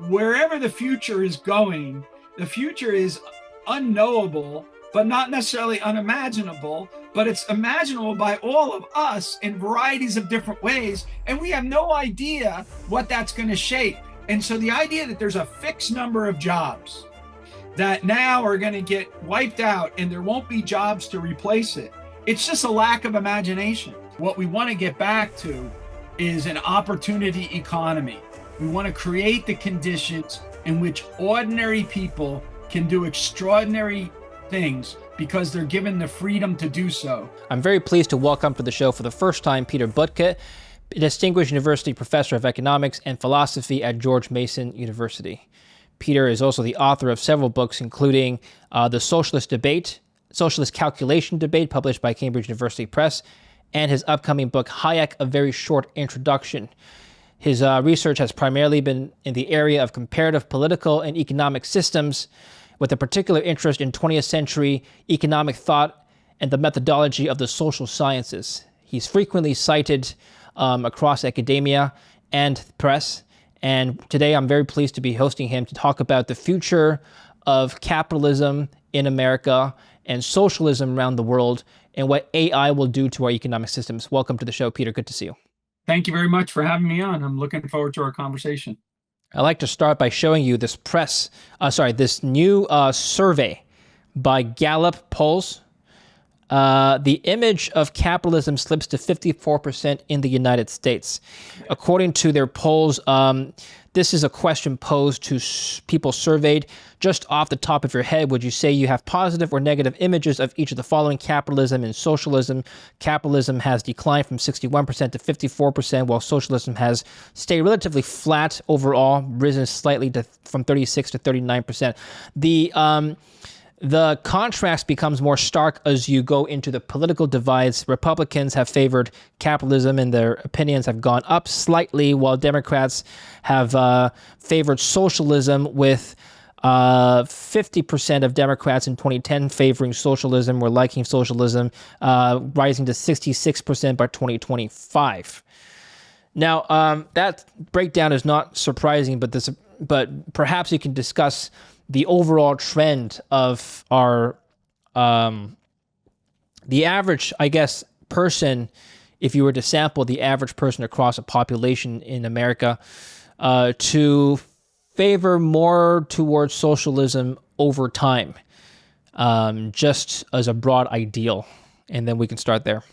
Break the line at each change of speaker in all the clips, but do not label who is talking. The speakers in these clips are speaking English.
wherever the future is going, the future is unknowable, but not necessarily unimaginable, but it's imaginable by all of us in varieties of different ways. And we have no idea what that's going to shape. And so the idea that there's a fixed number of jobs that now are going to get wiped out and there won't be jobs to replace it, it's just a lack of imagination. What we want to get back to is an opportunity economy. We want to create the conditions in which ordinary people can do extraordinary things because they're given the freedom to do so.
I'm very pleased to welcome to the show for the first time Peter Boettke, Distinguished University Professor of Economics and Philosophy at George Mason University. Peter is also the author of several books, including The Socialist Calculation Debate, published by Cambridge University Press, and his upcoming book, Hayek, A Very Short Introduction. His research has primarily been in the area of comparative political and economic systems, with a particular interest in 20th century economic thought and the methodology of the social sciences. He's frequently cited across academia and press, and today I'm very pleased to be hosting him to talk about the future of capitalism in America and socialism around the world and what AI will do to our economic systems. Welcome to the show, Peter. Good to see you.
Thank you very much for having me on. I'm looking forward to our conversation.
I'd like to start by showing you this this new survey by Gallup polls. The image of capitalism slips to 54% in the United States. According to their polls, this is a question posed to people surveyed. Just off the top of your head, would you say you have positive or negative images of each of the following: capitalism and socialism? Capitalism has declined from 61% to 54%, while socialism has stayed relatively flat overall, risen slightly from 36 to 39%. The contrast becomes more stark as you go into the political divides. Republicans have favored capitalism and their opinions have gone up slightly, while Democrats have favored socialism, with 50% of Democrats in 2010 favoring socialism or liking socialism, rising to 66% by 2025. Now, that breakdown is not surprising, but perhaps you can discuss the overall trend of our, the average, person, if you were to sample the average person across a population in America, to favor more towards socialism over time, just as a broad ideal. And then we can start there.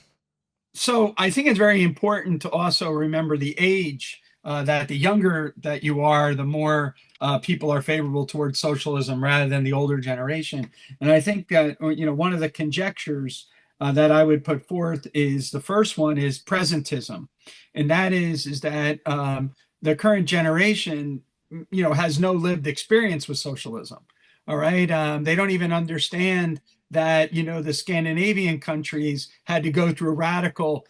So I think it's very important to also remember the age, that the younger that you are, the more people are favorable towards socialism rather than the older generation. And I think that, one of the conjectures that I would put forth is, the first one is presentism. And that is that the current generation, has no lived experience with socialism. All right. They don't even understand that, the Scandinavian countries had to go through a radical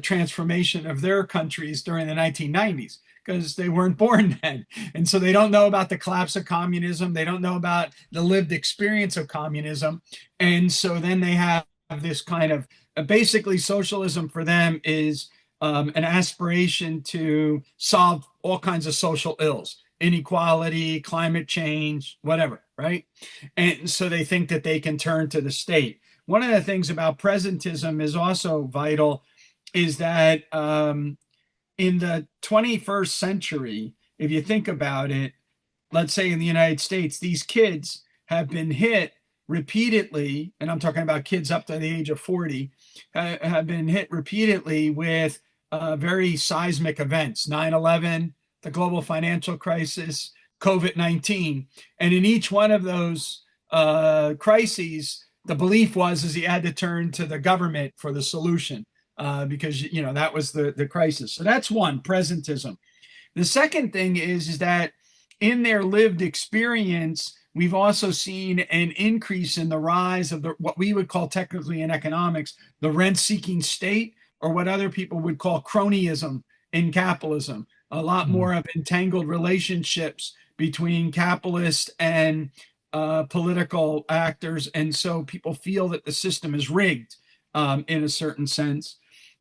transformation of their countries during the 1990s, because they weren't born then. And so they don't know about the collapse of communism. They don't know about the lived experience of communism. And so then they have this kind of, basically socialism for them is an aspiration to solve all kinds of social ills, inequality, climate change, whatever, right? And so they think that they can turn to the state. One of the things about presentism is also vital, is that in the 21st century, if you think about it, let's say in the United States, these kids have been hit repeatedly, and I'm talking about kids up to the age of 40, have been hit repeatedly with very seismic events: 9/11, the global financial crisis, COVID-19. And in each one of those crises, the belief was you had to turn to the government for the solution. Because, that was the crisis. So that's one, presentism. The second thing is that in their lived experience, we've also seen an increase in the rise of what we would call technically in economics, the rent-seeking state, or what other people would call cronyism in capitalism. A lot more of entangled relationships between capitalists and political actors. And so people feel that the system is rigged in a certain sense.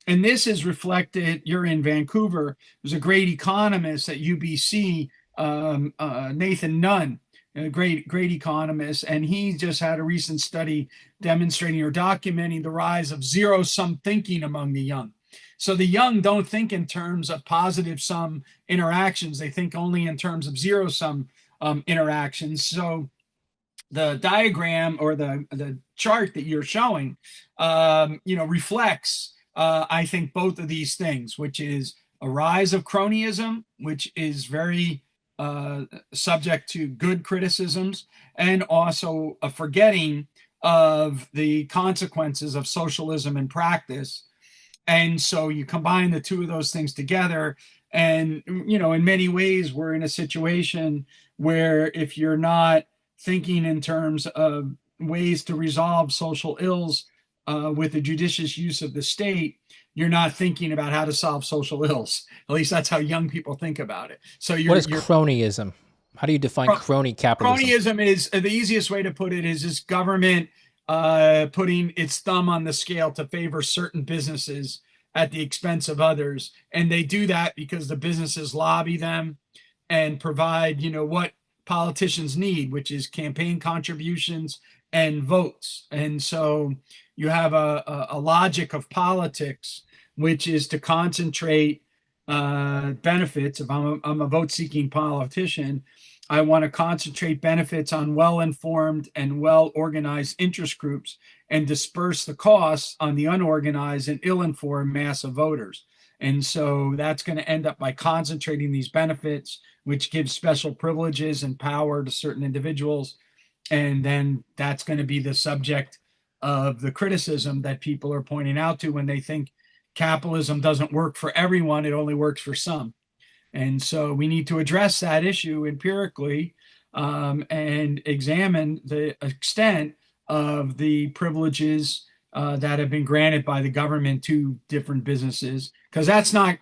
And this is reflected, you're in Vancouver, there's a great economist at UBC Nathan Nunn, a great economist, and he just had a recent study demonstrating or documenting the rise of zero sum thinking among the young. So the young don't think in terms of positive sum interactions; they think only in terms of zero sum interactions. So the diagram or the chart that you're showing, reflects, I think, both of these things, which is a rise of cronyism, which is very subject to good criticisms, and also a forgetting of the consequences of socialism in practice. And so you combine the two of those things together, and in many ways, we're in a situation where if you're not thinking in terms of ways to resolve social ills with the judicious use of the state, you're not thinking about how to solve social ills. At least that's how young people think about it. So
What is
you're
cronyism? How do you define crony capitalism?
cronyism is the easiest way to put it is just government putting its thumb on the scale to favor certain businesses at the expense of others, and they do that because the businesses lobby them and provide, what politicians need, which is campaign contributions and votes. And so you have a logic of politics, which is to concentrate benefits. If I'm a vote seeking politician, I want to concentrate benefits on well informed and well organized interest groups and disperse the costs on the unorganized and ill informed mass of voters. And so that's going to end up by concentrating these benefits, which gives special privileges and power to certain individuals. And then that's going to be the subject of the criticism that people are pointing out to when they think capitalism doesn't work for everyone, it only works for some. And so we need to address that issue empirically, and examine the extent of the privileges that have been granted by the government to different businesses, because that's not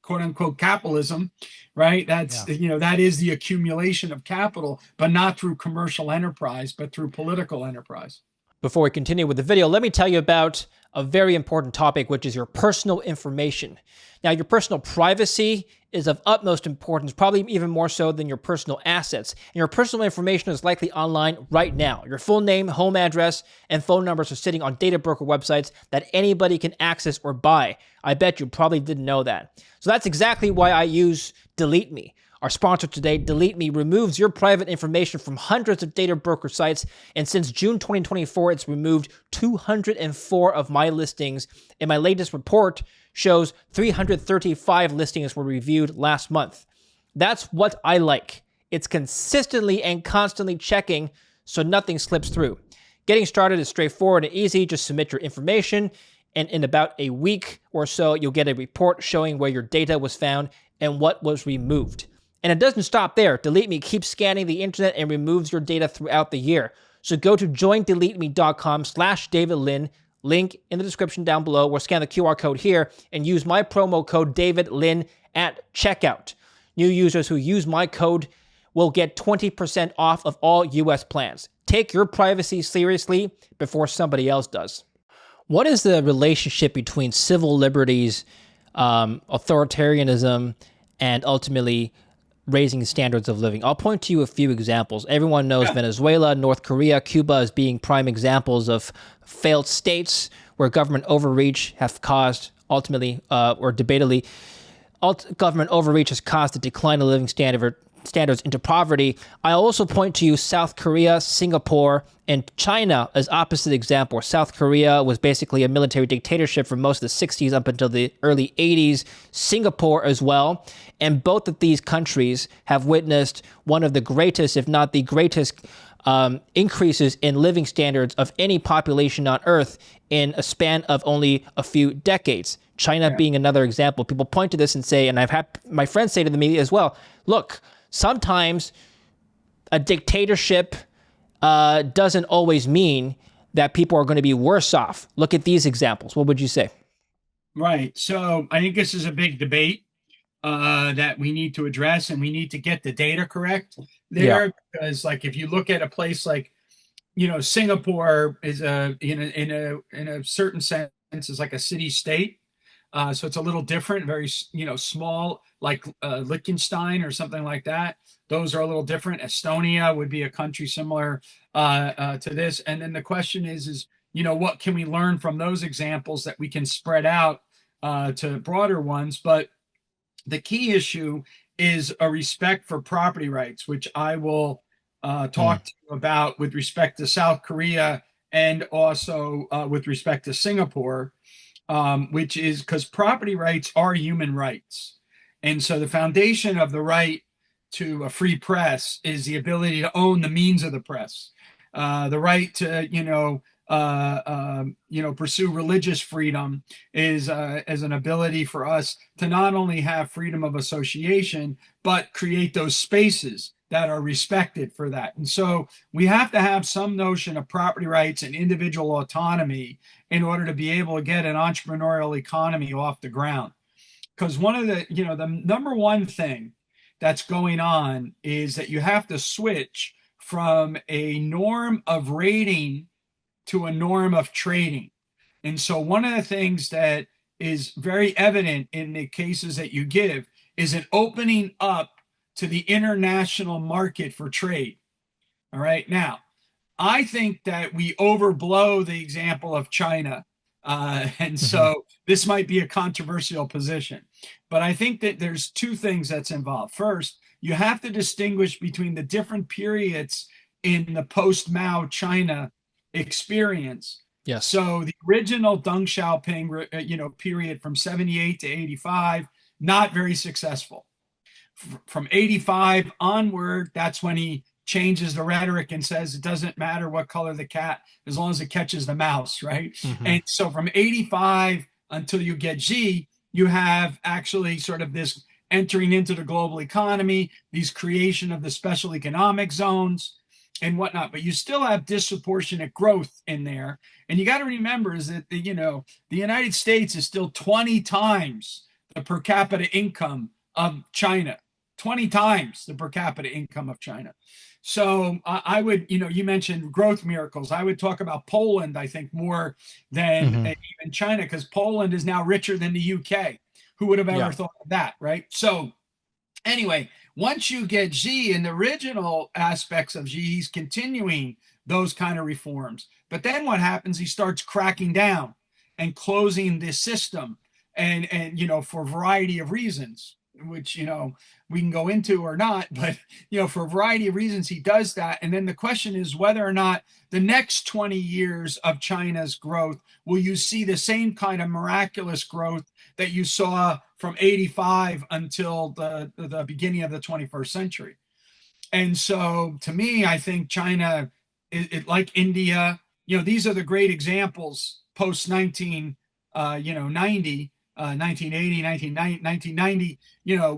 quote unquote capitalism, right? That's, that is the accumulation of capital, but not through commercial enterprise, but through political enterprise.
Before we continue with the video, let me tell you about a very important topic, which is your personal information. Now, your personal privacy is of utmost importance, probably even more so than your personal assets. And your personal information is likely online right now. Your full name, home address, and phone numbers are sitting on data broker websites that anybody can access or buy. I bet you probably didn't know that. So that's exactly why I use Delete Me. Our sponsor today, Delete Me, removes your private information from hundreds of data broker sites, and since June 2024, it's removed 204 of my listings, and my latest report shows 335 listings were reviewed last month. That's what I like. It's consistently and constantly checking so nothing slips through. Getting started is straightforward and easy. Just submit your information, and in about a week or so, you'll get a report showing where your data was found and what was removed. And it doesn't stop there. Delete Me keeps scanning the internet and removes your data throughout the year. So go to joindeleteme.com/David Lin, link in the description down below, or scan the QR code here and use my promo code David Lin at checkout. New users who use my code will get 20% off of all US plans. Take your privacy seriously before somebody else does. What is the relationship between civil liberties, authoritarianism, and ultimately raising standards of living? I'll point to you a few examples. Everyone knows Venezuela, North Korea, Cuba as being prime examples of failed states where government overreach have caused ultimately, or debatably, government overreach has caused the decline of living standards into poverty. I also point to you South Korea, Singapore, and China as opposite examples. South Korea was basically a military dictatorship for most of the 60s up until the early 80s. Singapore as well. And both of these countries have witnessed one of the greatest, if not the greatest, increases in living standards of any population on Earth in a span of only a few decades. China being another example. People point to this and say, and I've had my friends say to me as well, look, sometimes a dictatorship doesn't always mean that people are going to be worse off. Look at these examples. What would you say?
Right. So I think this is a big debate that we need to address, and we need to get the data correct there. Because, like, if you look at a place like, Singapore is in a certain sense is like a city state. So it's a little different, very, small, like Liechtenstein or something like that. Those are a little different. Estonia would be a country similar to this. And then the question is, what can we learn from those examples that we can spread out to broader ones? But the key issue is a respect for property rights, which I will
Mm.
talk to you about with respect to South Korea and also with respect to Singapore, which is because property rights are human rights. And so the foundation of the right to a free press is the ability to own the means of the press, the right to, pursue religious freedom is as an ability for us to not only have freedom of association, but create those spaces that are respected for that. And so we have to have some notion of property rights and individual autonomy in order to be able to get an entrepreneurial economy off the ground. Because one of the number one thing that's going on is that you have to switch from a norm of rating to a norm of trading. And so one of the things that is very evident in the cases that you give is an opening up to the international market for trade. All right. Now, I think that we overblow the example of China. And
Hmm.
so this might be a controversial position. But I think that there's two things that's involved. First, you have to distinguish between the different periods in the post Mao China experience.
Yes.
So the original Deng Xiaoping, period from 78 to 85, not very successful. From 85 onward, that's when he changes the rhetoric and says it doesn't matter what color the cat as long as it catches the mouse, right?
Hmm.
And so from 85 until you get G, you have actually sort of this entering into the global economy, these creation of the special economic zones and whatnot, but you still have disproportionate growth in there. And you got to remember is that the United States is still 20 times the per capita income of China, 20 times the per capita income of China. So I would, you mentioned growth miracles. I would talk about Poland, I think, more than
Hmm.
even China, because Poland is now richer than the UK. Who would have ever
Yeah.
thought of that, right? So anyway, once you get Xi in the original aspects of Xi, he's continuing those kind of reforms. But then what happens? He starts cracking down and closing this system, and for a variety of reasons, which we can go into or not, but for a variety of reasons he does that. And then the question is whether or not the next 20 years of China's growth will you see the same kind of miraculous growth that you saw from 85 until the beginning of the 21st century. And so to me, I think China, like India, these are the great examples post 90, 1980, 1990,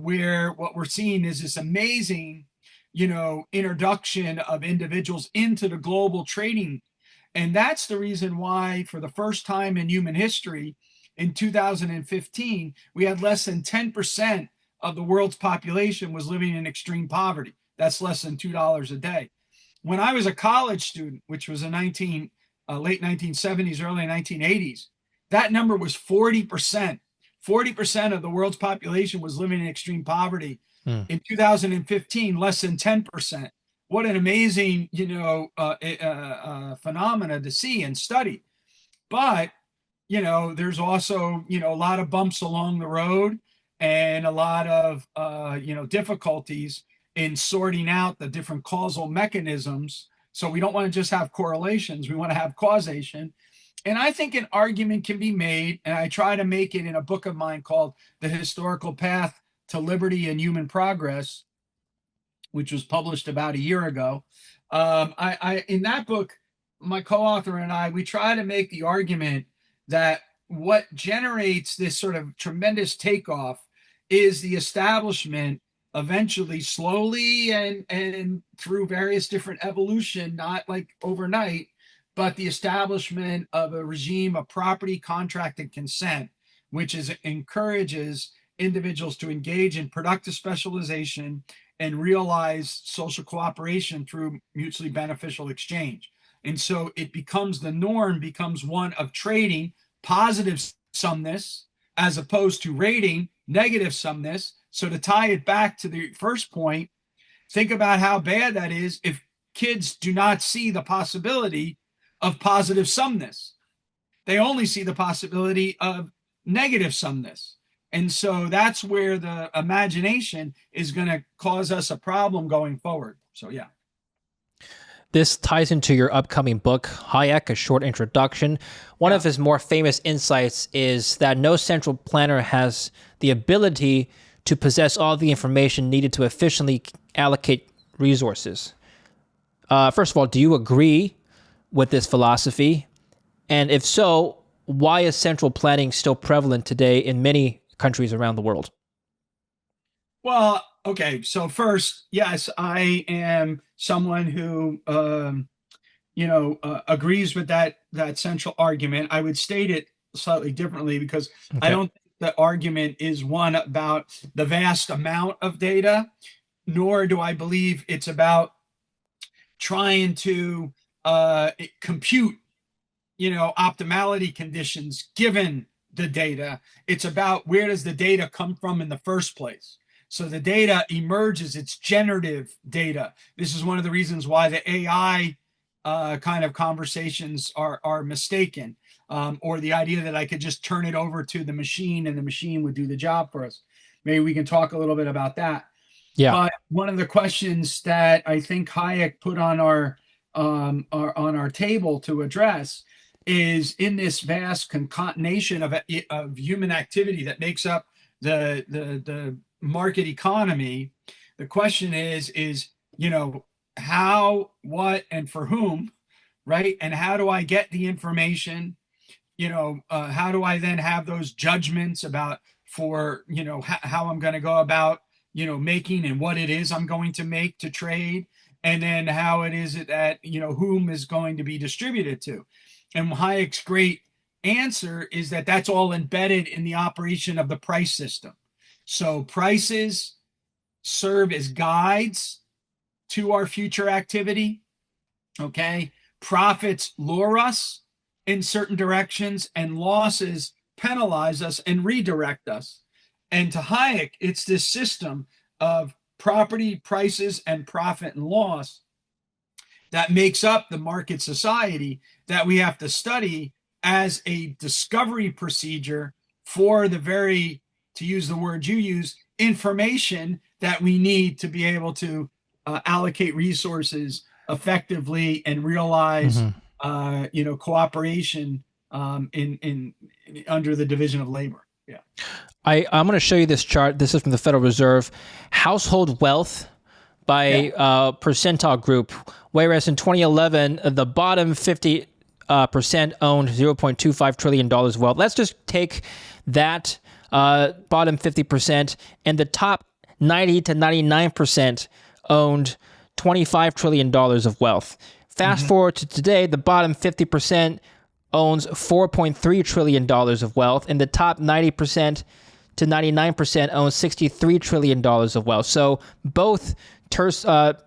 where what we're seeing is this amazing, introduction of individuals into the global trading. And that's the reason why, for the first time in human history, in 2015, we had less than 10% of the world's population was living in extreme poverty. That's less than $2 a day. When I was a college student, which was in late 1970s, early 1980s, that number was 40%. 40% of the world's population was living in extreme poverty.
Mm.
In 2015, less than 10%. What an amazing, phenomena to see and study. But there's also a lot of bumps along the road and a lot of difficulties in sorting out the different causal mechanisms. So we don't want to just have correlations; we want to have causation. And I think an argument can be made, and I try to make it in a book of mine called "The Historical Path to Liberty and Human Progress," which was published about a year ago. I in that book, my co-author and I, we try to make the argument that what generates this sort of tremendous takeoff is the establishment, eventually, slowly and through various different evolution, not like overnight, but the establishment of a regime of property, contract, and consent, which encourages individuals to engage in productive specialization and realize social cooperation through mutually beneficial exchange. And so it becomes the norm, becomes one of trading, positive sumness, as opposed to rating negative sumness. So to tie it back to the first point, think about how bad that is if kids do not see the possibility of positive sumness. They only see the possibility of negative sumness. And so that's where the imagination is going to cause us a problem going forward. So, yeah.
This ties into your upcoming book, Hayek, A Short Introduction. One of his more famous insights is that no central planner has the ability to possess all the information needed to efficiently allocate resources. First of all, do you agree with this philosophy? And if so, why is central planning still prevalent today in many countries around the world?
Well, okay. So first, yes, I am someone who, agrees with that central argument. I would state it slightly differently because I don't think the argument is one about the vast amount of data, nor do I believe it's about trying to compute, optimality conditions given the data. It's about where does the data come from in the first place. So the data emerges, it's generative data. This is one of the reasons why the AI kind of conversations are mistaken, or the idea that I could just turn it over to the machine and the machine would do the job for us. Maybe we can talk a little bit about that.
Yeah.
But one of the questions that I think Hayek put on our table to address is, in this vast concatenation of human activity that makes up the market economy, the question is how, what, and for whom, right? And how do I get the information? How do I then have those judgments about how I'm going to go about making and what it is I'm going to make to trade, and then how it is that whom is going to be distributed to. And Hayek's great answer is that that's all embedded in the operation of the price system. So prices serve as guides to our future activity. Okay. Profits lure us in certain directions, and losses penalize us and redirect us. And to Hayek, it's this system of property, prices, and profit and loss that makes up the market society that we have to study as a discovery procedure for the very, to use the word you use, information that we need to be able to allocate resources effectively and realize, cooperation in under the division of labor. Yeah.
I'm going to show you this chart. This is from the Federal Reserve. Household wealth by percentile group, whereas in 2011, the bottom 50% owned $0.25 trillion wealth. Let's just take that bottom 50%, and the top 90 to 99% owned $25 trillion of wealth. Fast forward to today, the bottom 50% owns $4.3 trillion of wealth, and the top 90% to 99% owns $63 trillion of wealth. So both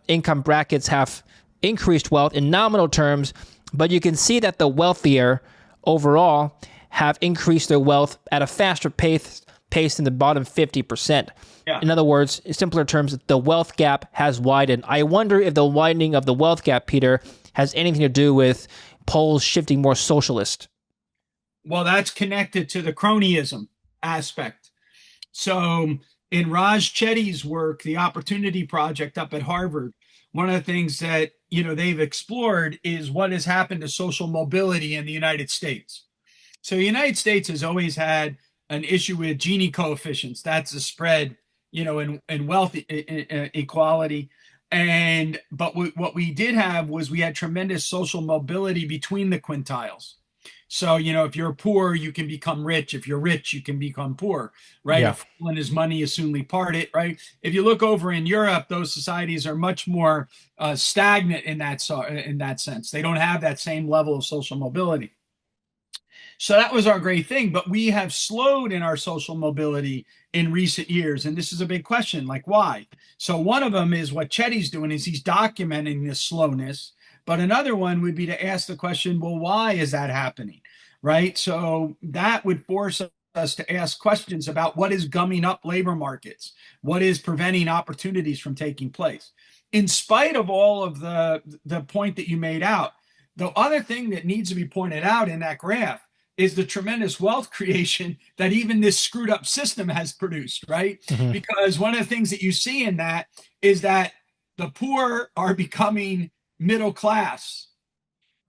income brackets have increased wealth in nominal terms, but you can see that the wealthier overall have increased their wealth at a faster pace than the bottom 50%.
Yeah.
In other words, in simpler terms, the wealth gap has widened. I wonder if the widening of the wealth gap, Peter, has anything to do with polls shifting more socialist.
Well, that's connected to the cronyism aspect. So in Raj Chetty's work, the Opportunity Project up at Harvard, one of the things that they've explored is what has happened to social mobility in the United States. So the United States has always had an issue with Gini coefficients. That's the spread, in wealth equality. But what we did have was we had tremendous social mobility between the quintiles. So, if you're poor, you can become rich. If you're rich, you can become poor, right?
Yeah.
A fool and his money is soonly parted, right? If you look over in Europe, those societies are much more stagnant in that sense. They don't have that same level of social mobility. So that was our great thing, but we have slowed in our social mobility in recent years. And this is a big question, like why? So one of them is what Chetty's doing is he's documenting this slowness. But another one would be to ask the question, well, why is that happening? Right? So that would force us to ask questions about what is gumming up labor markets, what is preventing opportunities from taking place. In spite of all of the point that you made out, the other thing that needs to be pointed out in that graph is the tremendous wealth creation that even this screwed up system has produced, right?
Mm-hmm.
Because one of the things that you see in that is that the poor are becoming middle class,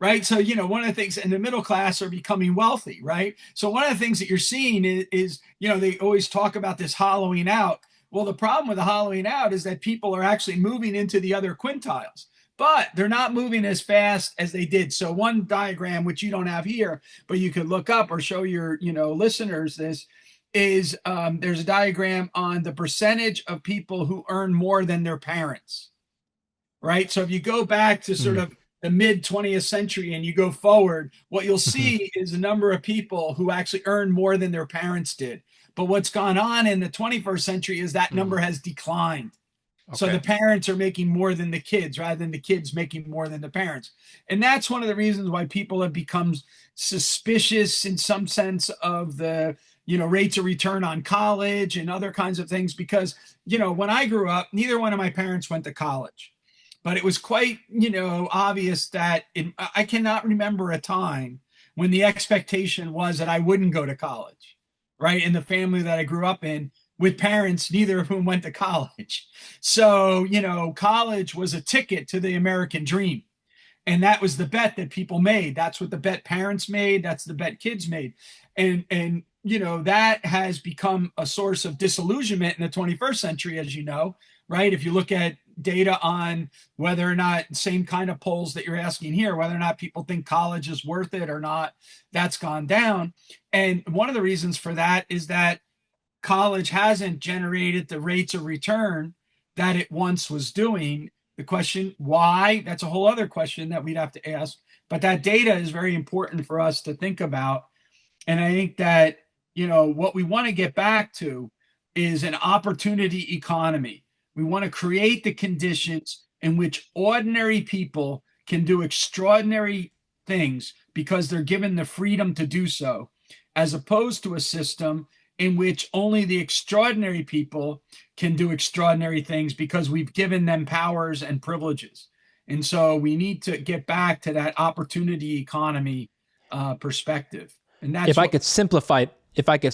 right? So, one of the things, and the middle class are becoming wealthy, right? So one of the things that you're seeing is they always talk about this hollowing out. Well, the problem with the hollowing out is that people are actually moving into the other quintiles, but they're not moving as fast as they did. So one diagram, which you don't have here, but you could look up or show your, listeners this, is there's a diagram on the percentage of people who earn more than their parents, right? So if you go back to sort of the mid 20th century and you go forward, what you'll see is a number of people who actually earn more than their parents did. But what's gone on in the 21st century is that number has declined. Okay. So the parents are making more than the kids rather than the kids making more than the parents. And that's one of the reasons why people have become suspicious in some sense of the, rates of return on college and other kinds of things. Because, when I grew up, neither one of my parents went to college. But it was quite, obvious that I cannot remember a time when the expectation was that I wouldn't go to college, right? In the family that I grew up in, with parents, neither of whom went to college. So, college was a ticket to the American dream. And that was the bet that people made. That's what the bet parents made. That's the bet kids made. And that has become a source of disillusionment in the 21st century, as you know, right? If you look at data on whether or not, same kind of polls that you're asking here, whether or not people think college is worth it or not, that's gone down. And one of the reasons for that is that college hasn't generated the rates of return that it once was doing. The question, why? That's a whole other question that we'd have to ask. But that data is very important for us to think about. And I think that, what we want to get back to is an opportunity economy. We want to create the conditions in which ordinary people can do extraordinary things because they're given the freedom to do so, as opposed to a system in which only the extraordinary people can do extraordinary things because we've given them powers and privileges. And so we need to get back to that opportunity economy perspective. And that's
if I could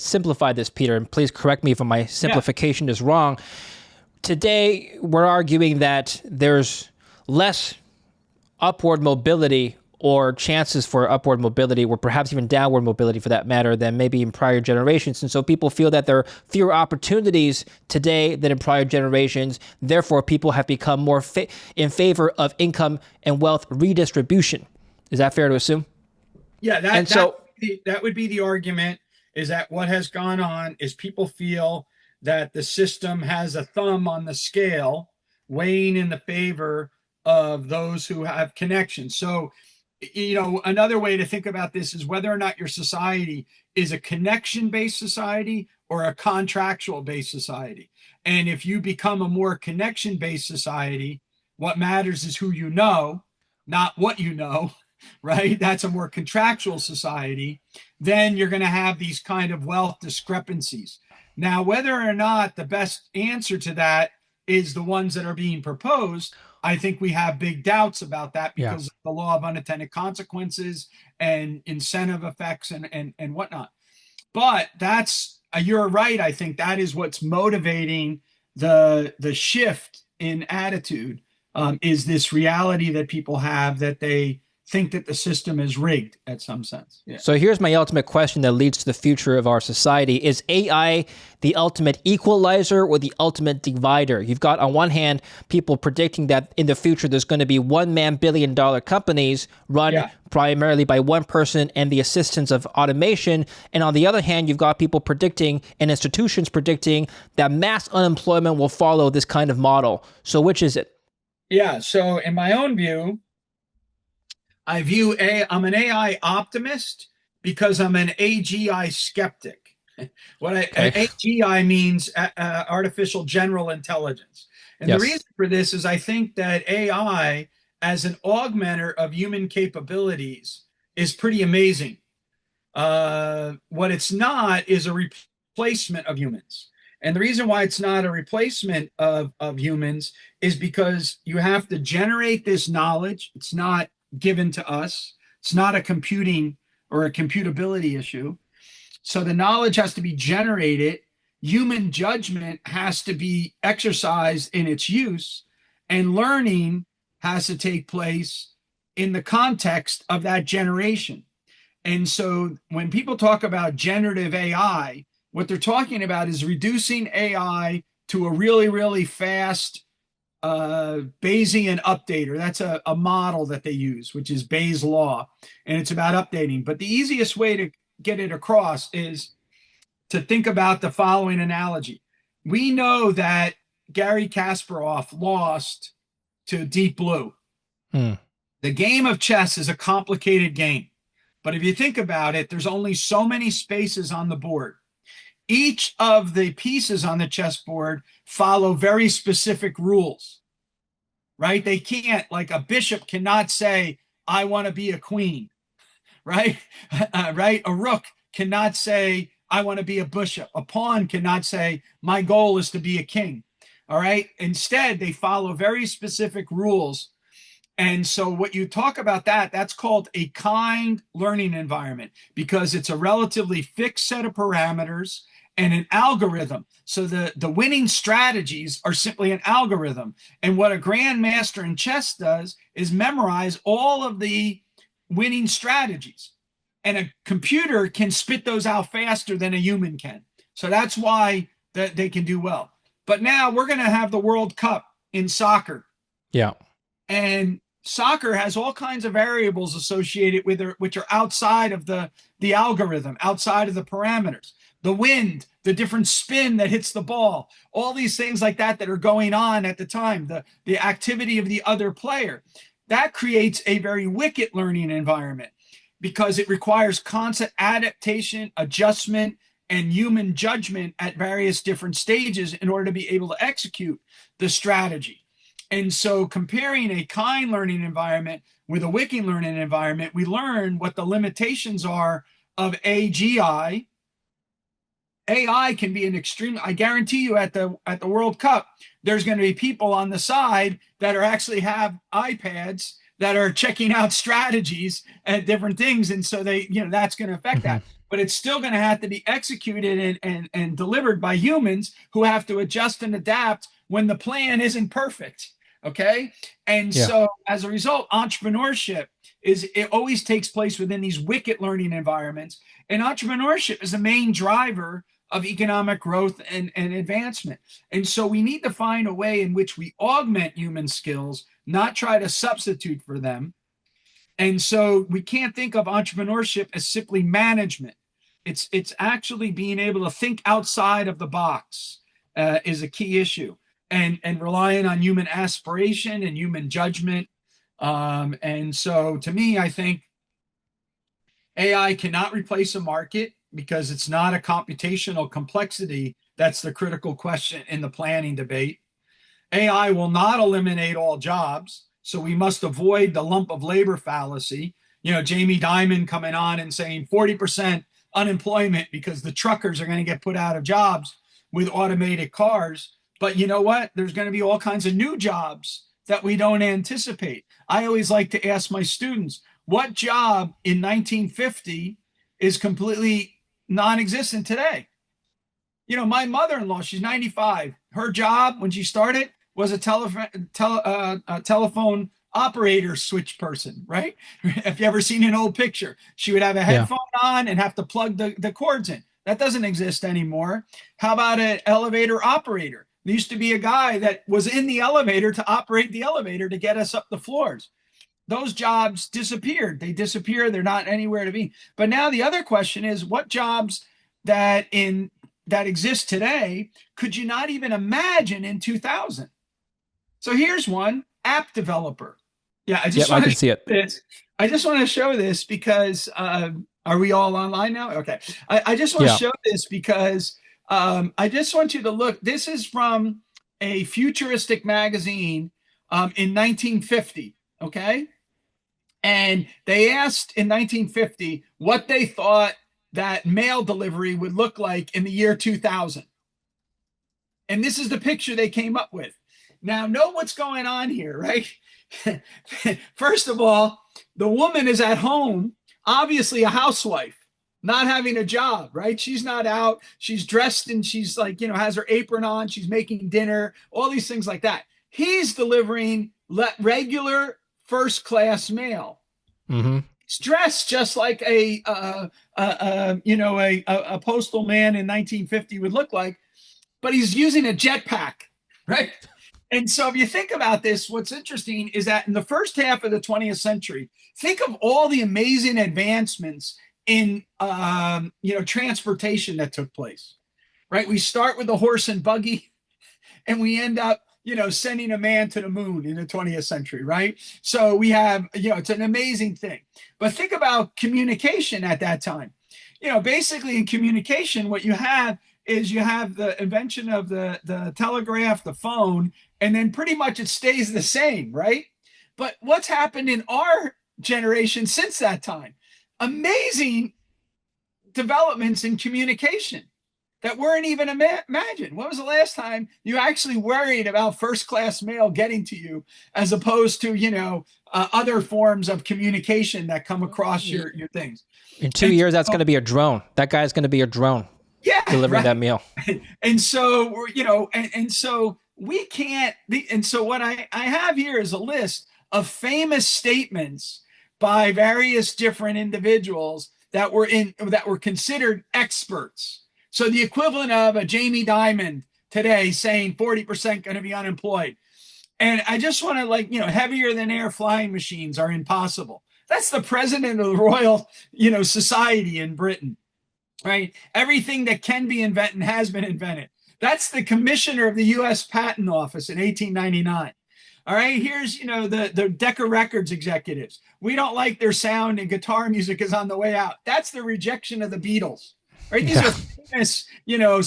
simplify this, Peter, and please correct me if my simplification is wrong. Today, we're arguing that there's less upward mobility or chances for upward mobility, or perhaps even downward mobility for that matter, than maybe in prior generations. And so people feel that there are fewer opportunities today than in prior generations. Therefore, people have become more in favor of income and wealth redistribution. Is that fair to assume?
Yeah, that would be the argument, is that what has gone on is people feel that the system has a thumb on the scale weighing in the favor of those who have connections. So, another way to think about this is whether or not your society is a connection-based society or a contractual-based society. And if you become a more connection-based society, what matters is who you know, not what you know, right? That's a more contractual society. Then you're going to have these kind of wealth discrepancies. Now, whether or not the best answer to that is the ones that are being proposed, I think we have big doubts about that because of the law of unintended consequences and incentive effects and whatnot. But you're right. I think that is what's motivating the shift in attitude, is this reality that people have that they think that the system is rigged at some sense. Yeah.
So here's my ultimate question that leads to the future of our society. Is AI the ultimate equalizer or the ultimate divider? You've got, on one hand, people predicting that in the future there's going to be one-man billion-dollar companies run primarily by one person and the assistance of automation. And on the other hand, you've got people predicting and institutions predicting that mass unemployment will follow this kind of model. So which is it?
Yeah. So in my own view, I'm an AI optimist because I'm an AGI skeptic. AGI means artificial general intelligence. And the reason for this is I think that AI as an augmenter of human capabilities is pretty amazing. What it's not is a replacement of humans. And the reason why it's not a replacement of humans is because you have to generate this knowledge. It's not given to us. It's not a computing or a computability issue. So the knowledge has to be generated. Human judgment has to be exercised in its use, and learning has to take place in the context of that generation. And so when people talk about generative AI, what they're talking about is reducing AI to a really, really fast Bayesian updater. That's a model that they use, which is Bayes' law, and it's about updating. But the easiest way to get it across is to think about the following analogy. We know that Gary Kasparov lost to Deep Blue.
Hmm.
The game of chess is a complicated game. But if you think about it, there's only so many spaces on the board. Each of the pieces on the chessboard follow very specific rules, right? They can't, like a bishop cannot say, I want to be a queen, right? Right? A rook cannot say, I want to be a bishop. A pawn cannot say, my goal is to be a king. All right. Instead, they follow very specific rules. And so what you talk about that's called a kind learning environment because it's a relatively fixed set of parameters and an algorithm. So the winning strategies are simply an algorithm. And what a grandmaster in chess does is memorize all of the winning strategies. And a computer can spit those out faster than a human can. So that's why they can do well. But now we're going to have the World Cup in soccer.
Yeah.
And soccer has all kinds of variables associated with it, which are outside of the algorithm, outside of the parameters. The wind, the different spin that hits the ball, all these things like that are going on at the time, the activity of the other player. That creates a very wicked learning environment because it requires constant adaptation, adjustment, and human judgment at various different stages in order to be able to execute the strategy. And so comparing a kind learning environment with a wicked learning environment, we learn what the limitations are of AGI. AI can be an extreme, I guarantee you at the World Cup, there's going to be people on the side that are actually have iPads that are checking out strategies and different things. And so that's going to affect that. But it's still going to have to be executed and delivered by humans who have to adjust and adapt when the plan isn't perfect. Okay. And so as a result, entrepreneurship it always takes place within these wicked learning environments. And entrepreneurship is the main driver of economic growth and advancement. And so we need to find a way in which we augment human skills, not try to substitute for them. And so we can't think of entrepreneurship as simply management. It's actually being able to think outside of the box is a key issue. And relying on human aspiration and human judgment. And so to me, I think AI cannot replace a market because it's not a computational complexity. That's the critical question in the planning debate. AI will not eliminate all jobs. So we must avoid the lump of labor fallacy. Jamie Dimon coming on and saying 40% unemployment because the truckers are going to get put out of jobs with automated cars. But you know what? There's going to be all kinds of new jobs that we don't anticipate. I always like to ask my students, what job in 1950 is completely non-existent today? My mother-in-law, she's 95. Her job when she started was a telephone operator switch person, right? If you ever seen an old picture, she would have a headphone on and have to plug the cords in. That doesn't exist anymore. How about an elevator operator? There used to be a guy that was in the elevator to operate the elevator to get us up the floors. Those jobs disappeared. They disappear. They're not anywhere to be. But now the other question is, what jobs that exist today could you not even imagine in 2000? So here's one: app developer. Yeah, I can
see it.
I just want to show this because are we all online now? Okay. I just want to show this because I just want you to look. This is from a futuristic magazine in 1950. Okay. And they asked in 1950 what they thought that mail delivery would look like in the year 2000. And this is the picture they came up with. Now, know what's going on here, right? First of all, the woman is at home, obviously a housewife, not having a job, right? She's not out. She's dressed and she's like, has her apron on. She's making dinner, all these things like that. He's delivering regular first class mail.
Mm-hmm.
He's dressed just like a postal man in 1950 would look like, but he's using a jetpack, right? And so if you think about this, what's interesting is that in the first half of the 20th century, think of all the amazing advancements in transportation that took place, right? We start with the horse and buggy, and we end up sending a man to the moon in the 20th century, right? So we have, it's an amazing thing. But think about communication at that time. Basically in communication, what you have is you have the invention of the telegraph, the phone, and then pretty much it stays the same, right? But what's happened in our generation since that time? Amazing developments in communication that weren't even imagined. When was the last time you actually worried about first class mail getting to you, as opposed to other forms of communication that come across your things?
In 2 years, that's going to be a drone. That guy's going to be a drone.
Yeah,
delivering that meal.
And so and so we can't. And so what I have here is a list of famous statements by various different individuals that were considered experts. So the equivalent of a Jamie Dimon today saying 40% going to be unemployed. And I just want to heavier than air flying machines are impossible. That's the president of the Royal, Society in Britain, right? Everything that can be invented has been invented. That's the commissioner of the U.S. Patent Office in 1899. All right, here's, the Decca Records executives. We don't like their sound and guitar music is on the way out. That's the rejection of the Beatles. Right? These are famous,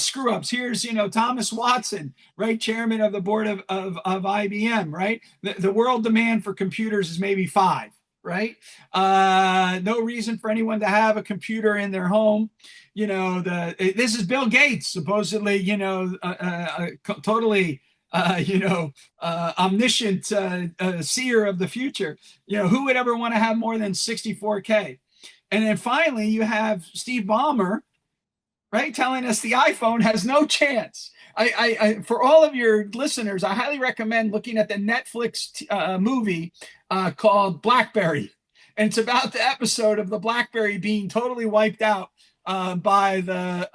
screw ups. Here's, Thomas Watson, right? Chairman of the board of IBM, right? The world demand for computers is maybe 5, right? No reason for anyone to have a computer in their home. This is Bill Gates, supposedly, totally, omniscient seer of the future. Who would ever want to have more than 64K? And then finally, you have Steve Ballmer, right, telling us the iPhone has no chance. I for all of your listeners, I highly recommend looking at the Netflix movie called BlackBerry, and it's about the episode of the BlackBerry being totally wiped out by the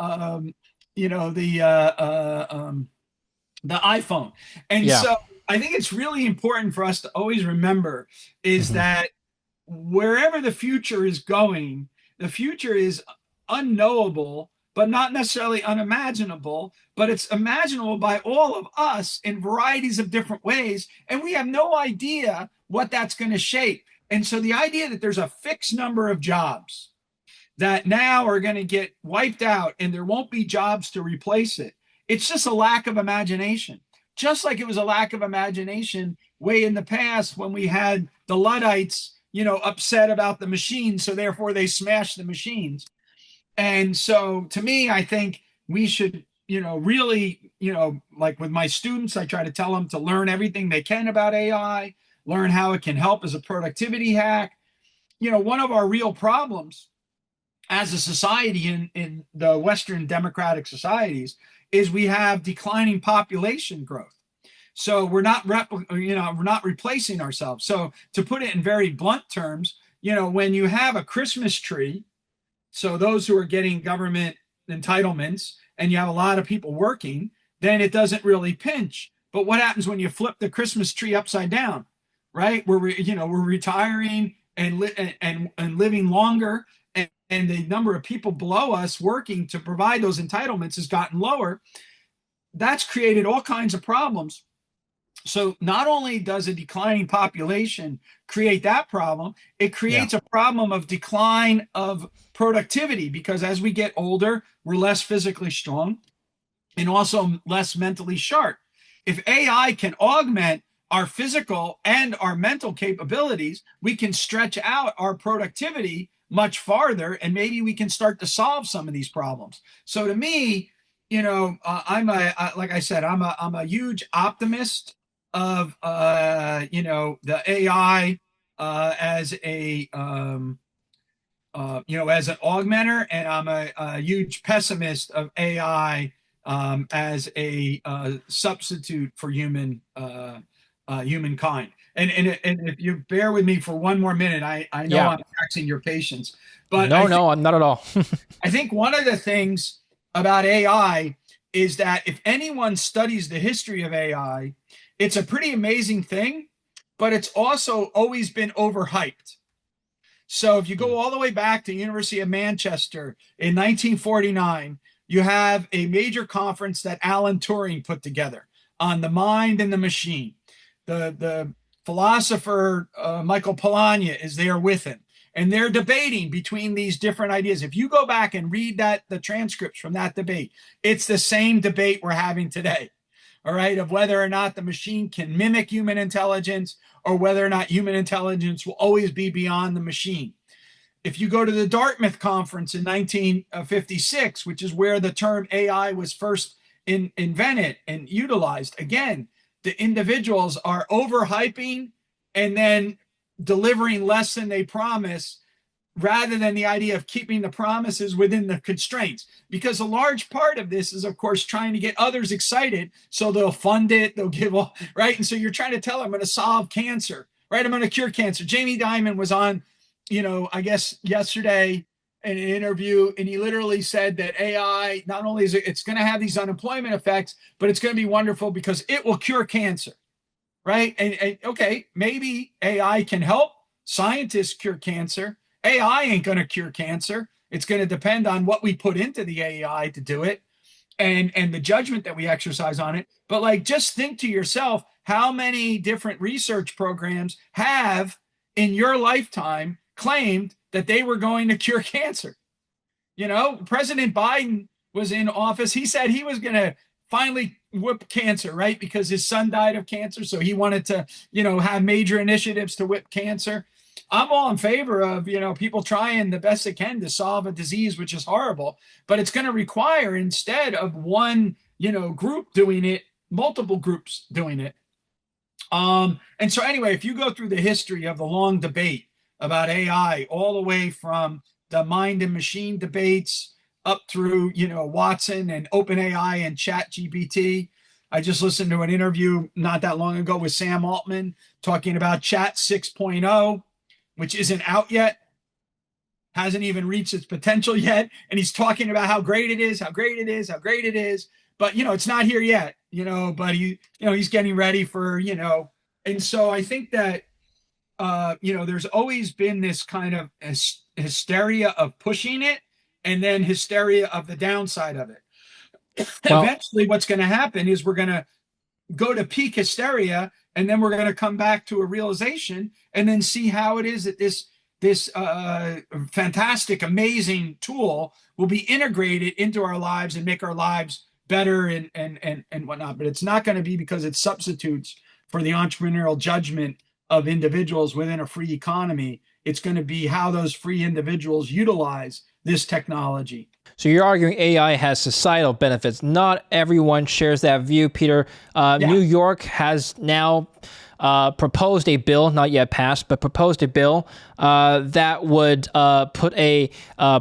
iPhone. And so I think it's really important for us to always remember is that wherever the future is going, the future is unknowable, but not necessarily unimaginable, but it's imaginable by all of us in varieties of different ways. And we have no idea what that's going to shape. And so the idea that there's a fixed number of jobs that now are going to get wiped out and there won't be jobs to replace it, it's just a lack of imagination. Just like it was a lack of imagination way in the past when we had the Luddites, upset about the machines, so therefore they smashed the machines. And so to me, I think we should, really, like with my students, I try to tell them to learn everything they can about AI, learn how it can help as a productivity hack. One of our real problems as a society in the Western democratic societies is we have declining population growth. So we're not replacing ourselves. So to put it in very blunt terms, when you have a Christmas tree, so those who are getting government entitlements and you have a lot of people working, then it doesn't really pinch. But what happens when you flip the Christmas tree upside down, right? We're retiring and living longer, and the number of people below us working to provide those entitlements has gotten lower. That's created all kinds of problems. So not only does a declining population create that problem, it creates a problem of decline of productivity, because as we get older, we're less physically strong and also less mentally sharp. If AI can augment our physical and our mental capabilities, we can stretch out our productivity much farther, and maybe we can start to solve some of these problems. So to me, like I said, I'm a huge optimist of the AI as a as an augmenter, and I'm a huge pessimist of AI as a substitute for humankind. And if you bear with me for one more minute, I know
Yeah.
I'm taxing your patience, but
No, no, I'm not at all.
I think one of the things about AI is that if anyone studies the history of AI, it's a pretty amazing thing, but it's also always been overhyped. So if you go all the way back to University of Manchester in 1949, you have a major conference that Alan Turing put together on the mind and the machine. The philosopher Michael Polanyi is there with him, and they're debating between these different ideas. If you go back and read the transcripts from that debate, it's the same debate we're having today. All right, of whether or not the machine can mimic human intelligence or whether or not human intelligence will always be beyond the machine. If you go to the Dartmouth Conference in 1956, which is where the term AI was first invented and utilized, again, the individuals are overhyping and then delivering less than they promise, rather than the idea of keeping the promises within the constraints. Because a large part of this is, of course, trying to get others excited. So they'll fund it, they'll give, right? And so you're trying to tell them, I'm going to solve cancer, right? I'm going to cure cancer. Jamie Dimon was on, I guess yesterday in an interview, and he literally said that AI, not only is it's going to have these unemployment effects, but it's going to be wonderful because it will cure cancer, right? And okay, maybe AI can help scientists cure cancer. AI ain't going to cure cancer. It's going to depend on what we put into the AI to do it, and the judgment that we exercise on it. But like, just think to yourself, how many different research programs have in your lifetime claimed that they were going to cure cancer? President Biden was in office. He said he was going to finally whip cancer, right? Because his son died of cancer. So he wanted to, have major initiatives to whip cancer. I'm all in favor of, people trying the best they can to solve a disease, which is horrible, but it's going to require, instead of one, group doing it, multiple groups doing it. And so anyway, if you go through the history of the long debate about AI, all the way from the mind and machine debates up through, Watson and OpenAI and ChatGPT. I just listened to an interview not that long ago with Sam Altman talking about Chat 6.0, which isn't out yet, hasn't even reached its potential yet. And he's talking about how great it is, how great it is, how great it is. But, it's not here yet, but he's getting ready for, and so I think that, there's always been this kind of hysteria of pushing it, and then hysteria of the downside of it.
Well,
Eventually, what's going to happen is we're going to go to peak hysteria, and then we're going to come back to a realization, and then see how it is that this fantastic, amazing tool will be integrated into our lives and make our lives better and whatnot. But it's not going to be because it substitutes for the entrepreneurial judgment of individuals within a free economy. It's going to be how those free individuals utilize this technology.
So you're arguing AI has societal benefits. Not everyone shares that view, Peter.
Yeah.
New York has now proposed a bill, not yet passed, but proposed a bill that would put a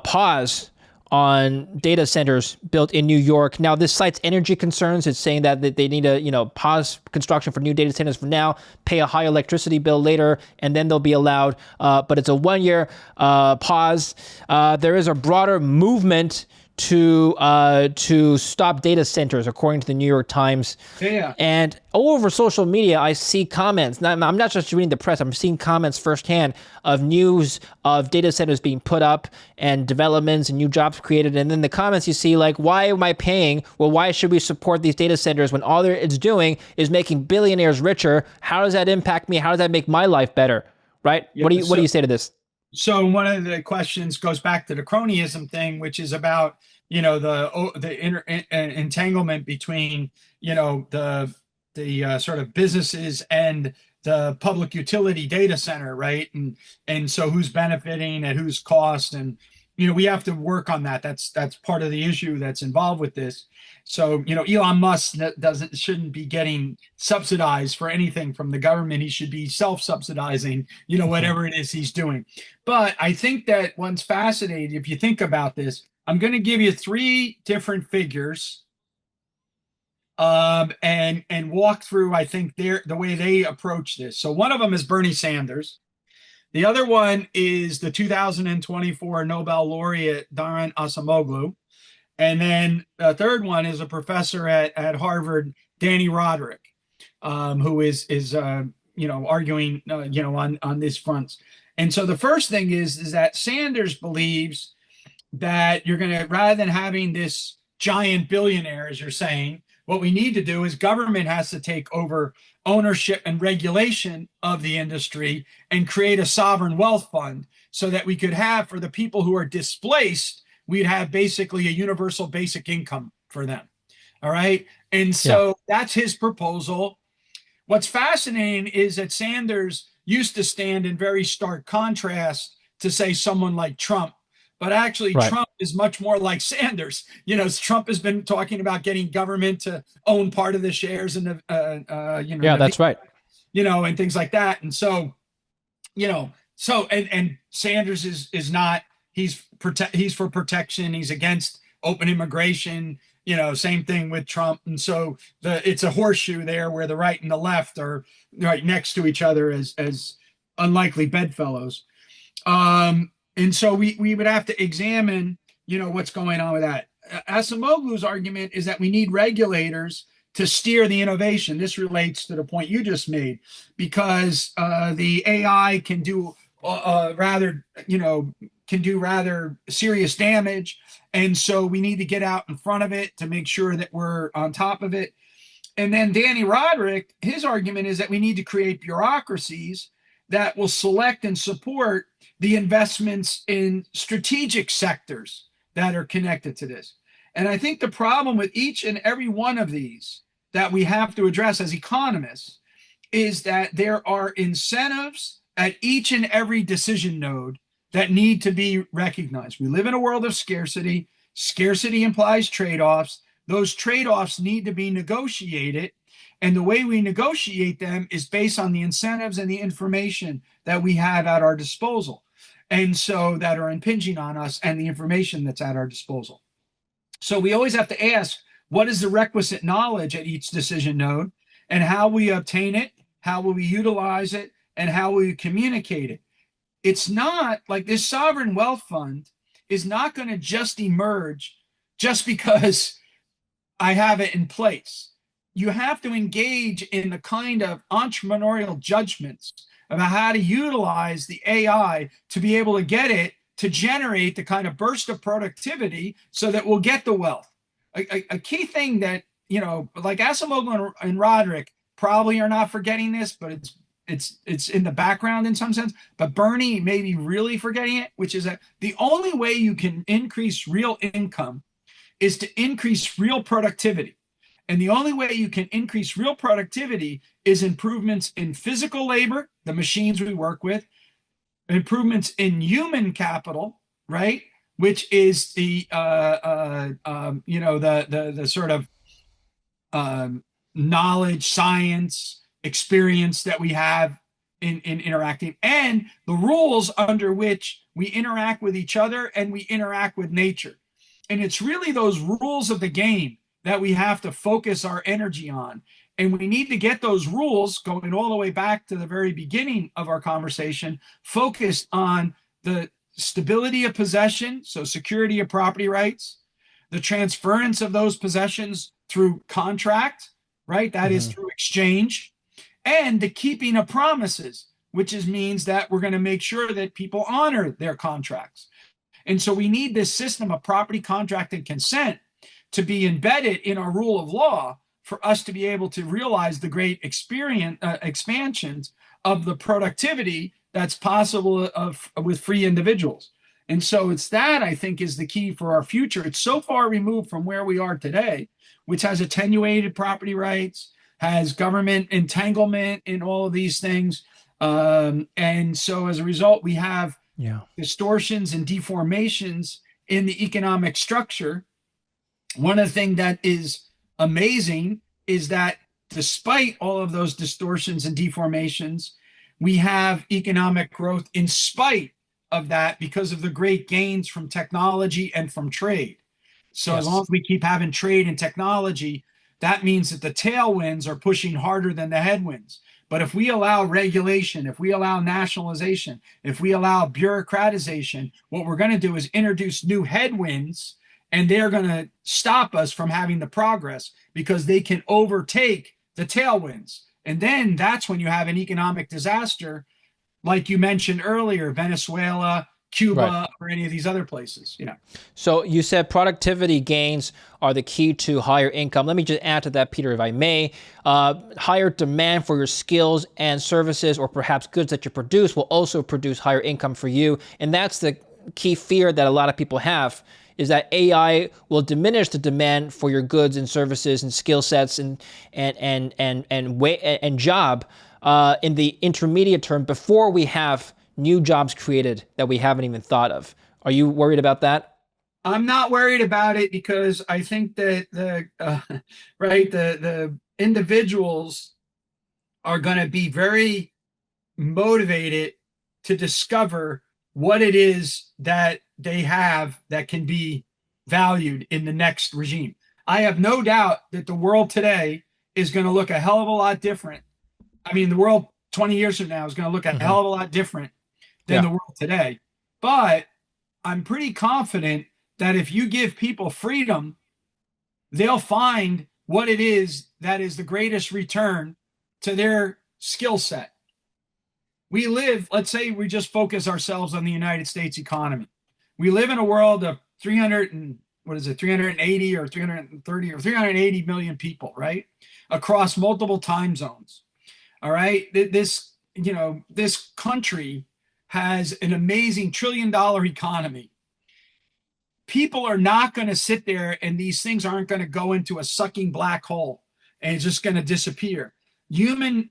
pause on data centers built in New York. Now, this cites energy concerns. It's saying that they need to, pause construction for new data centers for now, pay a high electricity bill later, and then they'll be allowed. But it's a 1-year pause. There is a broader movement to stop data centers, according to the New York Times.
Yeah.
And all over social media, I see comments. Now, I'm not just reading the press. I'm seeing comments firsthand of news of data centers being put up and developments and new jobs created. And then the comments you see, like, why am I paying? Well, why should we support these data centers when all it's doing is making billionaires richer? How does that impact me? How does that make my life better? Right?
Yeah,
what do you say to this?
So one of the questions goes back to the cronyism thing, which is about, the entanglement between, the sort of businesses and the public utility data center, right? And so who's benefiting at whose cost, and we have to work on that. That's part of the issue that's involved with this. So Elon Musk doesn't shouldn't be getting subsidized for anything from the government. He should be self-subsidizing, whatever it is he's doing. But I think that one's fascinating if you think about this. I'm going to give you three different figures, and walk through, I think, the way they approach this. So one of them is Bernie Sanders. The other one is the 2024 Nobel laureate Daron Acemoglu. And then the third one is a professor at Harvard, Danny Roderick, who is arguing on this front. And so the first thing is that Sanders believes that you're going to, rather than having this giant billionaire, as you're saying, what we need to do is government has to take over ownership and regulation of the industry and create a sovereign wealth fund so that we could have, for the people who are displaced, we'd have basically a universal basic income for them. All right. And so that's his proposal. What's fascinating is that Sanders used to stand in very stark contrast to, say, someone like Trump. But actually, Trump is much more like Sanders. Trump has been talking about getting government to own part of the shares in the,
that's right.
And things like that. And so, and Sanders is not. He's for protection. He's against open immigration. Same thing with Trump. And so it's a horseshoe there where the right and the left are right next to each other as unlikely bedfellows. And so we would have to examine, what's going on with that. Acemoglu's argument is that we need regulators to steer the innovation. This relates to the point you just made, because the AI can do rather serious damage. And so we need to get out in front of it to make sure that we're on top of it. And then Danny Roderick, his argument is that we need to create bureaucracies that will select and support the investments in strategic sectors that are connected to this. And I think the problem with each and every one of these that we have to address as economists is that there are incentives at each and every decision node that need to be recognized. We live in a world of scarcity. Scarcity implies trade-offs. Those trade-offs need to be negotiated. And the way we negotiate them is based on the incentives and the information that we have at our disposal, and so that are impinging on us, and the information that's at our disposal. So we always have to ask, what is the requisite knowledge at each decision node, and how we obtain it, how will we utilize it, and how will we communicate it? It's not like this sovereign wealth fund is not going to just emerge just because I have it in place. You have to engage in the kind of entrepreneurial judgments about how to utilize the AI to be able to get it to generate the kind of burst of productivity so that we'll get the wealth. A key thing that, like Acemoglu and Roderick probably are not forgetting this, but it's in the background in some sense. But Bernie may be really forgetting it, which is that the only way you can increase real income is to increase real productivity. And the only way you can increase real productivity is improvements in physical labor, the machines we work with, improvements in human capital, right? Which is the sort of knowledge, science, experience that we have in interacting, and the rules under which we interact with each other and we interact with nature. And it's really those rules of the game that we have to focus our energy on. And we need to get those rules, going all the way back to the very beginning of our conversation, focused on the stability of possession, so security of property rights, the transference of those possessions through contract, right? That is through exchange, and the keeping of promises, which means that we're going to make sure that people honor their contracts. And so we need this system of property, contract, and consent to be embedded in our rule of law for us to be able to realize the great expansions of the productivity that's possible with free individuals. And so it's that, I think, is the key for our future. It's so far removed from where we are today, which has attenuated property rights, has government entanglement in all of these things. And so as a result, we have
Yeah.
distortions and deformations in the economic structure. One of the things that is amazing is that despite all of those distortions and deformations, we have economic growth in spite of that because of the great gains from technology and from trade. So as long
Yes.
as we keep having trade and technology, that means that the tailwinds are pushing harder than the headwinds. But if we allow regulation, if we allow nationalization, if we allow bureaucratization, what we're going to do is introduce new headwinds, and they're going to stop us from having the progress because they can overtake the tailwinds. And then that's when you have an economic disaster, like you mentioned earlier, Venezuela,
Right.
Cuba, or any of these other places.
So you said productivity gains are the key to higher income. Let me just add to that, Peter, if I may. Higher demand for your skills and services, or perhaps goods that you produce, will also produce higher income for you. And that's the key fear that a lot of people have, is that AI will diminish the demand for your goods and services and skill sets and job in the intermediate term before we have new jobs created that we haven't even thought of. Are you worried about that?
I'm not worried about it because I think that the individuals are going to be very motivated to discover what it is that they have that can be valued in the next regime. I have no doubt that the world today is going to look a hell of a lot different. I mean, the world 20 years from now is going to look a
Mm-hmm.
hell of a lot different than the
Yeah.
world today. But I'm pretty confident that if you give people freedom, they'll find what it is that is the greatest return to their skill set. We live, let's say we just focus ourselves on the United States economy. We live in a world of 300 and what is it, 380 or 330 or 380 million people, right? Across multiple time zones. All right. This country has an amazing $1 trillion economy. People are not going to sit there and these things aren't going to go into a sucking black hole and it's just going to disappear. Human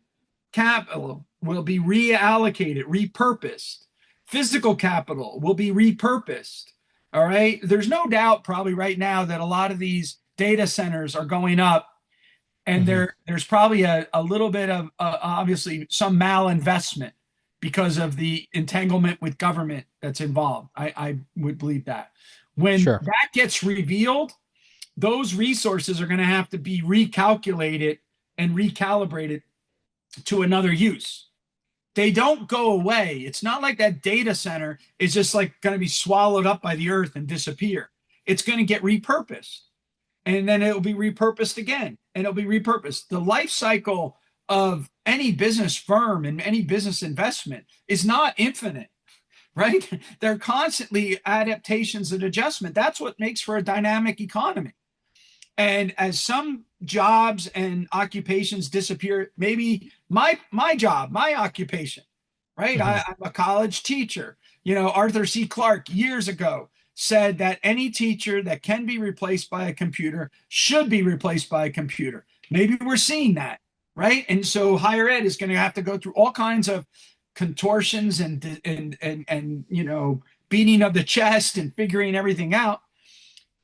capital will be reallocated, repurposed. Physical capital will be repurposed. All right. There's no doubt, probably right now, that a lot of these data centers are going up, and
Mm-hmm.
there's probably a little bit of obviously some malinvestment because of the entanglement with government that's involved. I would believe that. When
Sure.
that gets revealed, those resources are going to have to be recalculated and recalibrated to another use. They don't go away. It's not like that data center is just like going to be swallowed up by the earth and disappear. It's going to get repurposed, and then it'll be repurposed again, and it'll be repurposed. The life cycle of any business firm and any business investment is not infinite, right? They're constantly adaptations and adjustment. That's what makes for a dynamic economy. And as some jobs and occupations disappear, maybe my job, my occupation, right?
Mm-hmm.
I'm a college teacher. Arthur C. Clarke years ago said that any teacher that can be replaced by a computer should be replaced by a computer. Maybe we're seeing that, right? And so higher ed is going to have to go through all kinds of contortions and beating of the chest and figuring everything out,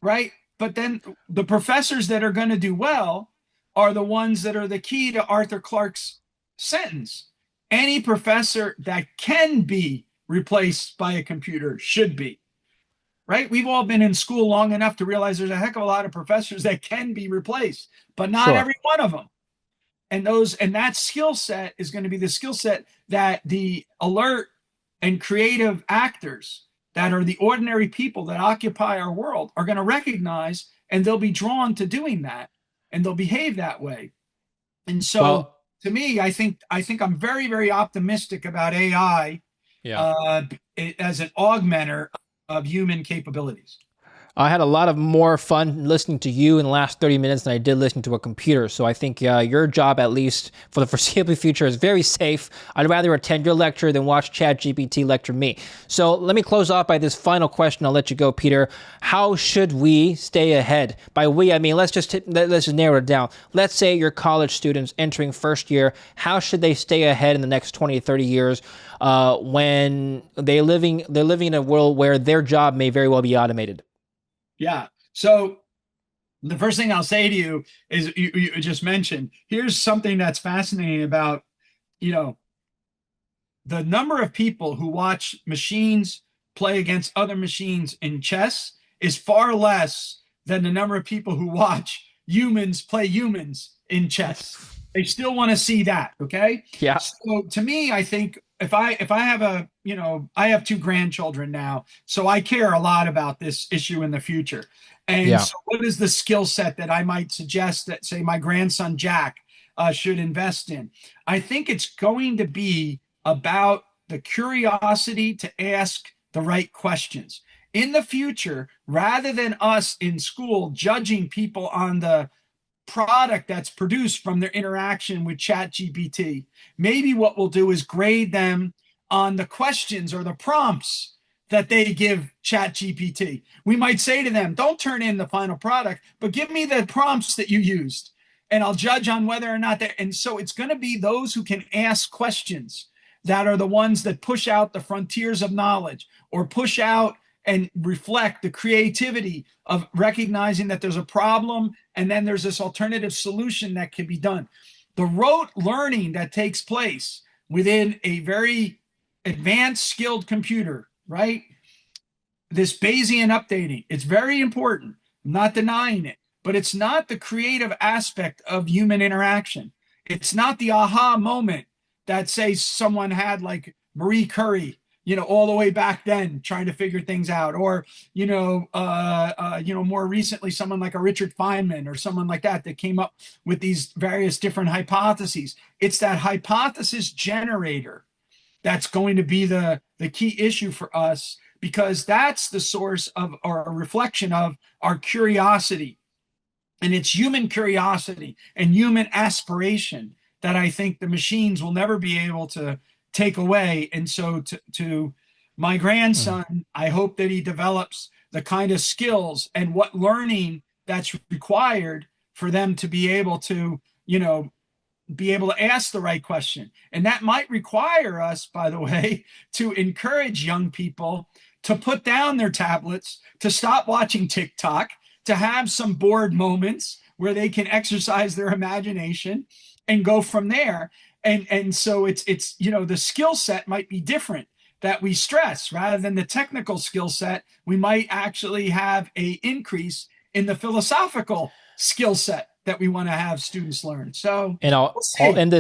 right? But then the professors that are going to do well are the ones that are the key to Arthur Clarke's sentence. Any professor that can be replaced by a computer should be, right? We've all been in school long enough to realize there's a heck of a lot of professors that can be replaced, but not
Sure.
every one of them. And that skill set is going to be the skill set that the alert and creative actors that are the ordinary people that occupy our world are going to recognize, and they'll be drawn to doing that, and they'll behave that way. And so
Well,
to me, I think I'm very, very optimistic about AI
yeah.
uh, as an augmenter of human capabilities.
I had a lot of more fun listening to you in the last 30 minutes than I did listening to a computer. So I think your job, at least for the foreseeable future, is very safe. I'd rather attend your lecture than watch ChatGPT lecture me. So let me close off by this final question. I'll let you go, Peter. How should we stay ahead? By we, I mean, let's just narrow it down. Let's say you're college students entering first year. How should they stay ahead in the next 20 to 30 years when they're living in a world where their job may very well be automated?
Yeah. So the first thing I'll say to you is you just mentioned, here's something that's fascinating about, you know, the number of people who watch machines play against other machines in chess is far less than the number of people who watch humans play humans in chess. They still want to see that. Okay.
Yeah.
So to me, I think if I have I have two grandchildren now, so I care a lot about this issue in the future. And
Yeah.
so what is the skill set that I might suggest that, say, my grandson Jack should invest in? I think it's going to be about the curiosity to ask the right questions. In the future, rather than us in school judging people on the product that's produced from their interaction with ChatGPT, maybe what we'll do is grade them on the questions or the prompts that they give ChatGPT. We might say to them, don't turn in the final product, but give me the prompts that you used, and I'll judge on whether or not they're. And so it's going to be those who can ask questions that are the ones that push out the frontiers of knowledge, or push out and reflect the creativity of recognizing that there's a problem and then there's this alternative solution that can be done. The rote learning that takes place within a very advanced skilled computer, right? This Bayesian updating, it's very important. I'm not denying it, but it's not the creative aspect of human interaction. It's not the aha moment that, say, someone had, like Marie Curie, all the way back then, trying to figure things out, or more recently, someone like a Richard Feynman or someone like that came up with these various different hypotheses. It's that hypothesis generator that's going to be the key issue for us, because that's the source of, or a reflection of, our curiosity. And it's human curiosity and human aspiration that I think the machines will never be able to take away. And so to my grandson, I hope that he develops the kind of skills and what learning that's required for them to be able to, be able to ask the right question. And that might require us, by the way, to encourage young people to put down their tablets, to stop watching TikTok, to have some bored moments where they can exercise their imagination and go from there. And so it's the skill set might be different that we stress, rather than the technical skill set. We might actually have a increase in the philosophical skill set that we want to have students learn. So,
And
we'll
I'll
see.
end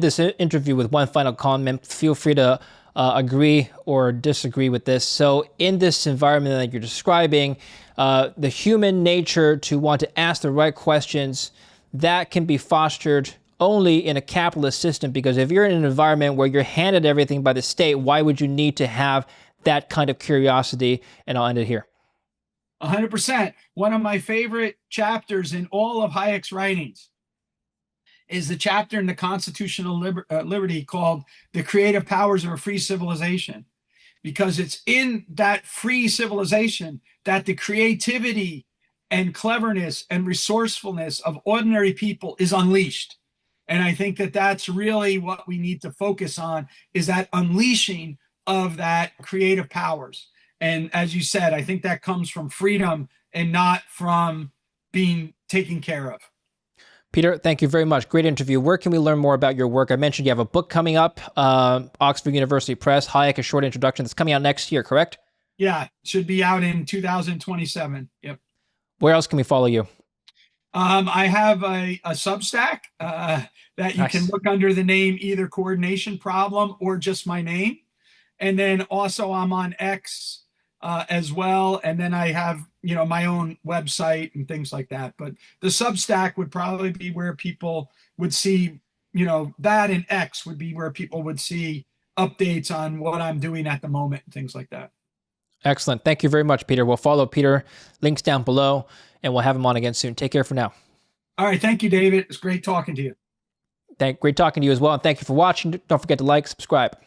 this interview with one final comment. Feel free to agree or disagree with this. So, in this environment that you're describing, the human nature to want to ask the right questions, that can be fostered only in a capitalist system. Because if you're in an environment where you're handed everything by the state, why would you need to have that kind of curiosity? And I'll end it here.
100%. One of my favorite chapters in all of Hayek's writings is the chapter in the Constitutional Liberty called The Creative Powers of a Free Civilization, because it's in that free civilization that the creativity and cleverness and resourcefulness of ordinary people is unleashed. And I think that that's really what we need to focus on, is that unleashing of that creative powers. And as you said, I think that comes from freedom and not from being taken care of.
Peter, thank you very much. Great interview. Where can we learn more about your work? I mentioned you have a book coming up, Oxford University Press, Hayek, A Short Introduction, that's coming out next year, correct?
Yeah, should be out in 2027. Yep.
Where else can we follow you?
I have a Substack that you can
Nice.
look under the name either Coordination Problem or just my name. And then also I'm on X as well. And then I have, my own website and things like that. But the Substack would probably be where people would see, that, and X would be where people would see updates on what I'm doing at the moment and things like that.
Excellent. Thank you very much, Peter. We'll follow Peter. Links down below, and we'll have him on again soon. Take care for now.
All right. Thank you, David. It's great talking to you.
Great talking to you as well. And thank you for watching. Don't forget to like, subscribe.